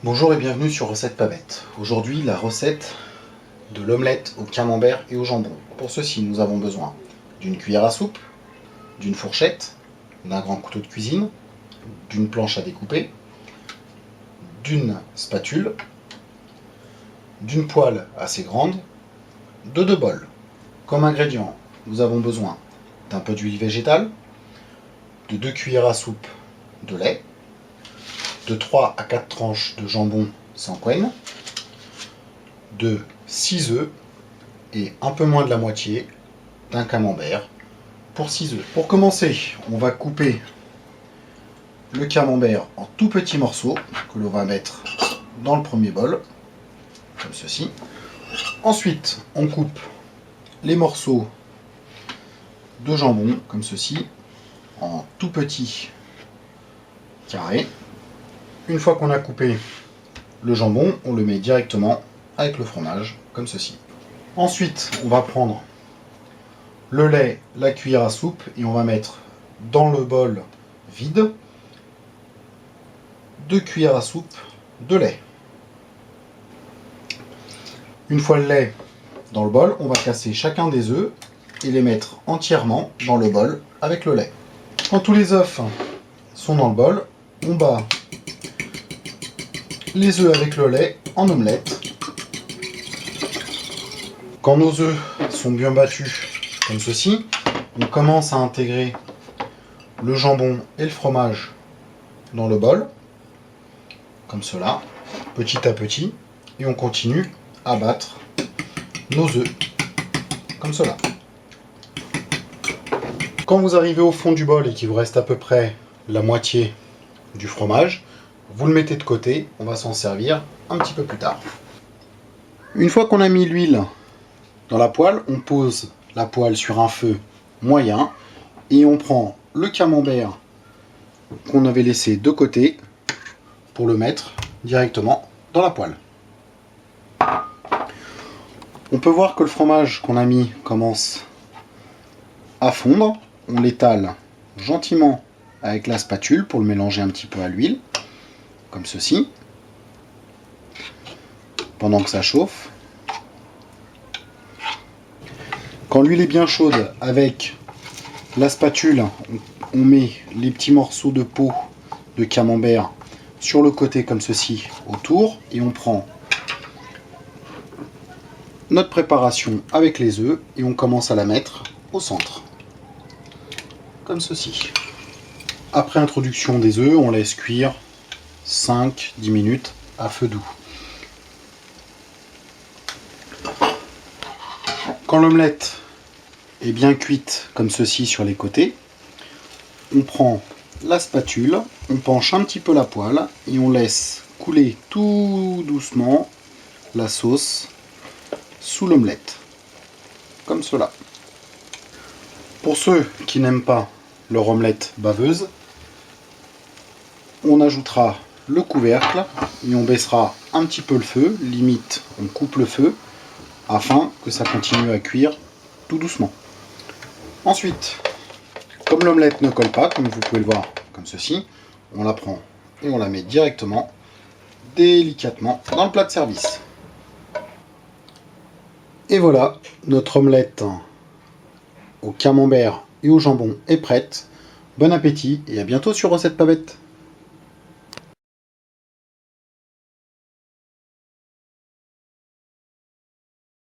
Bonjour et bienvenue sur Recette Pas Bête. Aujourd'hui, la recette de l'omelette au camembert et au jambon. Pour ceci, nous avons besoin d'une cuillère à soupe, d'une fourchette, d'un grand couteau de cuisine, d'une planche à découper, d'une spatule, d'une poêle assez grande, de 2 bols. Comme ingrédients, nous avons besoin d'un peu d'huile végétale, de 2 cuillères à soupe de lait, de 3 à 4 tranches de jambon sans couenne, de 6 œufs et un peu moins de la moitié d'un camembert pour 6 œufs. Pour commencer, on va couper le camembert en tout petits morceaux que l'on va mettre dans le premier bol, comme ceci. Ensuite, on coupe les morceaux de jambon, comme ceci, en tout petits carrés. Une fois qu'on a coupé le jambon, on le met directement avec le fromage, comme ceci. Ensuite, on va prendre le lait, la cuillère à soupe, et on va mettre dans le bol vide 2 cuillères à soupe de lait. Une fois le lait dans le bol, on va casser chacun des œufs et les mettre entièrement dans le bol avec le lait. Quand tous les œufs sont dans le bol, on bat les œufs avec le lait en omelette. Quand nos œufs sont bien battus comme ceci, on commence à intégrer le jambon et le fromage dans le bol, comme cela, petit à petit, et on continue à battre nos œufs, comme cela. Quand vous arrivez au fond du bol et qu'il vous reste à peu près la moitié du fromage, vous le mettez de côté, on va s'en servir un petit peu plus tard. Une fois qu'on a mis l'huile dans la poêle, on pose la poêle sur un feu moyen et on prend le camembert qu'on avait laissé de côté pour le mettre directement dans la poêle. On peut voir que le fromage qu'on a mis commence à fondre. On l'étale gentiment avec la spatule pour le mélanger un petit peu à l'huile, comme ceci, pendant que ça chauffe. Quand l'huile est bien chaude, avec la spatule, on met les petits morceaux de peau de camembert sur le côté comme ceci autour, et on prend notre préparation avec les œufs et on commence à la mettre au centre, comme ceci. Après introduction des œufs, on laisse cuire 5-10 minutes à feu doux. Quand l'omelette est bien cuite comme ceci sur les côtés, on prend la spatule, on penche un petit peu la poêle et on laisse couler tout doucement la sauce sous l'omelette, comme cela. Pour ceux qui n'aiment pas leur omelette baveuse, on ajoutera le couvercle et on baissera un petit peu le feu, limite on coupe le feu afin que ça continue à cuire tout doucement. Ensuite, comme l'omelette ne colle pas, comme vous pouvez le voir comme ceci, on la prend et on la met directement, délicatement, dans le plat de service. Et voilà, notre omelette au camembert et au jambon est prête. Bon appétit et à bientôt sur Recette Pas Bête.